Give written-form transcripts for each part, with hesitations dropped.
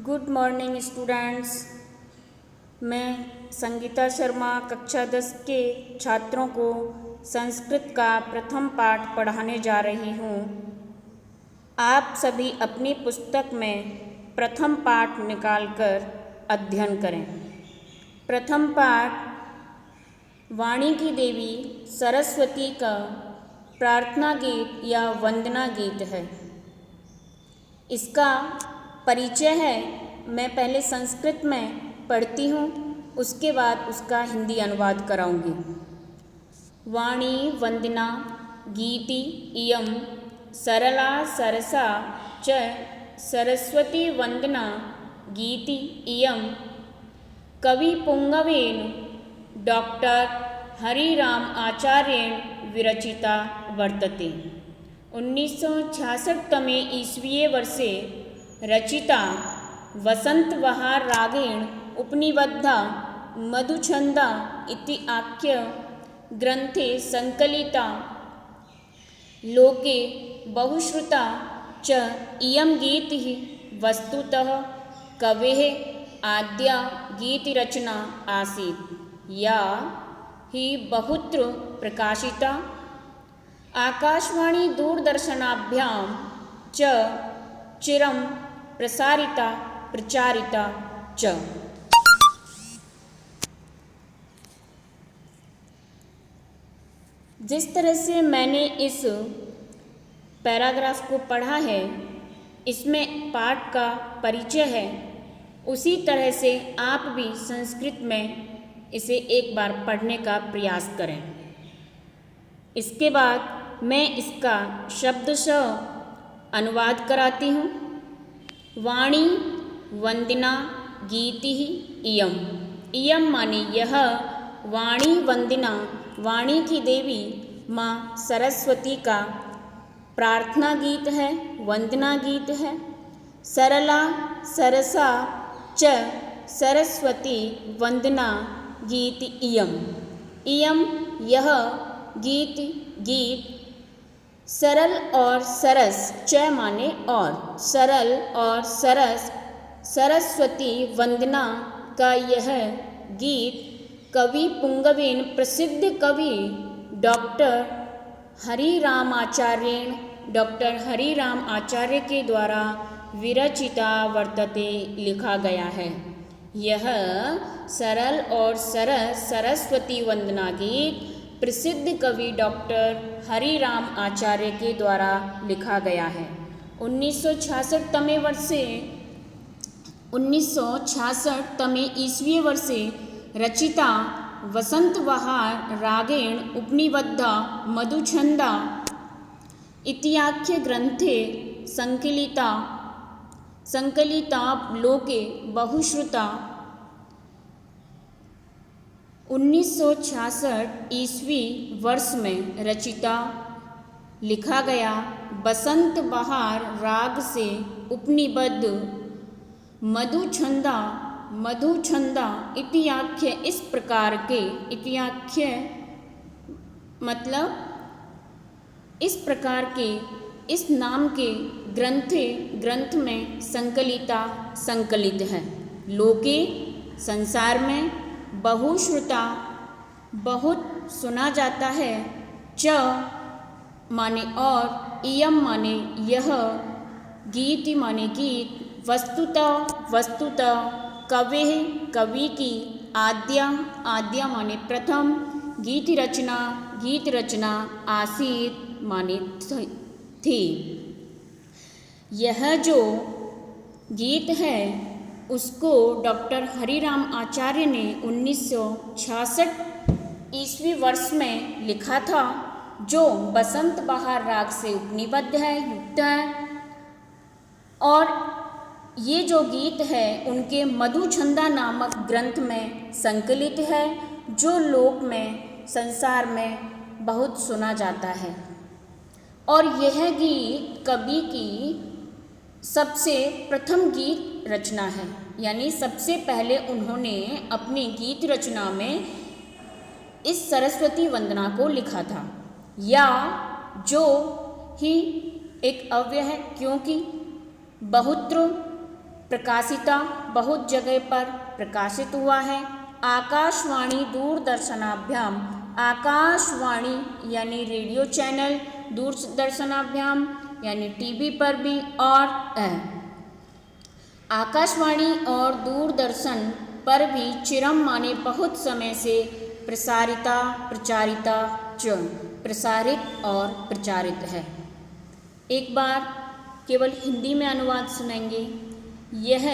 Good morning students. मैं संगीता शर्मा कक्षा 10 के छात्रों को संस्कृत का प्रथम पाठ पढ़ाने जा रही हूँ। आप सभी अपनी पुस्तक में प्रथम पाठ निकालकर अध्ययन करें। प्रथम पाठ वाणी की देवी सरस्वती का प्रार्थना गीत या वंदना गीत है। इसका परिचय है। मैं पहले संस्कृत में पढ़ती हूँ, उसके बाद उसका हिंदी अनुवाद कराऊंगी। वाणी वंदना गीति इयं सरला सरसा च सरस्वती वंदना गीति इयं कवि पुंगवेन डॉक्टर हरिराम आचार्येण विरचिता वर्तते। 1966 तमे ईस्वीये वर्षे रचिता वसंतबहार रागेण उपनिबद्धा मधुछंदा इति आख्य ग्रंथे संकलिता लोके बहुश्रुता च इयं गीतिः वस्तुतः कवेः आद्या गीतिरचना आसीत्, या हि बहुत्र प्रकाशिता आकाशवाणी दूरदर्शनाभ्यां च चिरं प्रसारिता प्रचारिता च। जिस तरह से मैंने इस पैराग्राफ को पढ़ा है, इसमें पाठ का परिचय है, उसी तरह से आप भी संस्कृत में इसे एक बार पढ़ने का प्रयास करें। इसके बाद मैं इसका शब्दशः अनुवाद कराती हूँ। वाणी वंदना गीतिः इयं। इयं माने यह, वाणी वंदना वाणी की देवी माँ सरस्वती का प्रार्थना गीत है, वंदना गीत है। सरला सरसा च सरस्वती वंदना गीत इयं। इयं यह गीत सरल और सरस, च माने और, सरल और सरस सरस्वती वंदना का यह गीत कवि पुंगवेन प्रसिद्ध कवि डॉक्टर हरिराम आचार्य के द्वारा विरचिता वर्तते लिखा गया है। यह सरल और सरस सरस्वती वंदना गीत प्रसिद्ध कवि डॉक्टर हरिराम आचार्य के द्वारा लिखा गया है। 1966 तमे ईस्वीये वर्षे रचिता वसंतबहार रागेण उपनिबद्धा मधुछंदा इत्याख्य ग्रंथे संकलिता लोके बहुश्रुता। 1966 ईस्वी वर्ष में रचिता लिखा गया बसंत बहार राग से उपनिबद्ध मधुछंदा इत्याख्य इस प्रकार के, इत्याख्य मतलब इस प्रकार के, इस नाम के ग्रंथ में संकलित है। लोके संसार में, बहुश्रुता बहुत सुना जाता है, च माने और, इयं माने यह, गीति माने गीत, वस्तुतः कवेः कवि की, आद्या माने प्रथम, गीत रचना आसीत माने थी। यह जो गीत है उसको डॉक्टर हरिराम आचार्य ने 1966 ईस्वी वर्ष में लिखा था, जो बसंत बहार राग से उपनिबद्ध है, युक्त है। और ये जो गीत है उनके मधुछंदा नामक ग्रंथ में संकलित है, जो लोक में, संसार में बहुत सुना जाता है। और यह गीत कवि की सबसे प्रथम गीत रचना है, यानी सबसे पहले उन्होंने अपनी गीत रचना में इस सरस्वती वंदना को लिखा था, या जो ही एक अव्यय है, क्योंकि बहुत्र प्रकाशिता बहुत जगह पर प्रकाशित हुआ है। आकाशवाणी दूरदर्शनाभ्याम, आकाशवाणी यानी रेडियो चैनल, दूरदर्शनाभ्याम यानी टीवी पर भी, और आकाशवाणी और दूरदर्शन पर भी चिरम माने बहुत समय से प्रसारिता, प्रचारिता च, प्रसारित और प्रचारित है। एक बार केवल हिंदी में अनुवाद सुनेंगे। यह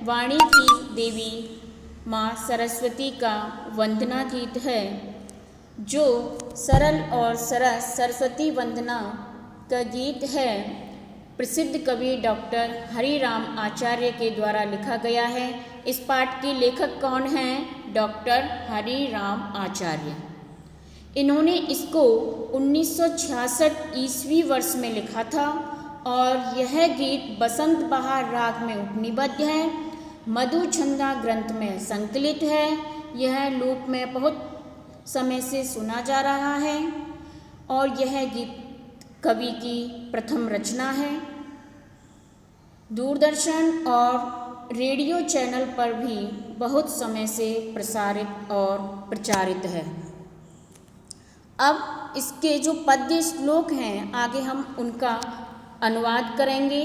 वाणी की देवी माँ सरस्वती का वंदना गीत है, जो सरल और सरस सरस्वती वंदना का गीत है। प्रसिद्ध कवि डॉक्टर हरिराम आचार्य के द्वारा लिखा गया है। इस पाठ के लेखक कौन हैं? डॉक्टर हरिराम आचार्य। इन्होंने इसको 1966 ईस्वी वर्ष में लिखा था और यह गीत बसंत बहार राग में उपनिबद्ध है, मधुछंदा ग्रंथ में संकलित है। यह लोक में बहुत समय से सुना जा रहा है और यह गीत कवि की प्रथम रचना है। दूरदर्शन और रेडियो चैनल पर भी बहुत समय से प्रसारित और प्रचारित है। अब इसके जो पद्य श्लोक हैं, आगे हम उनका अनुवाद करेंगे।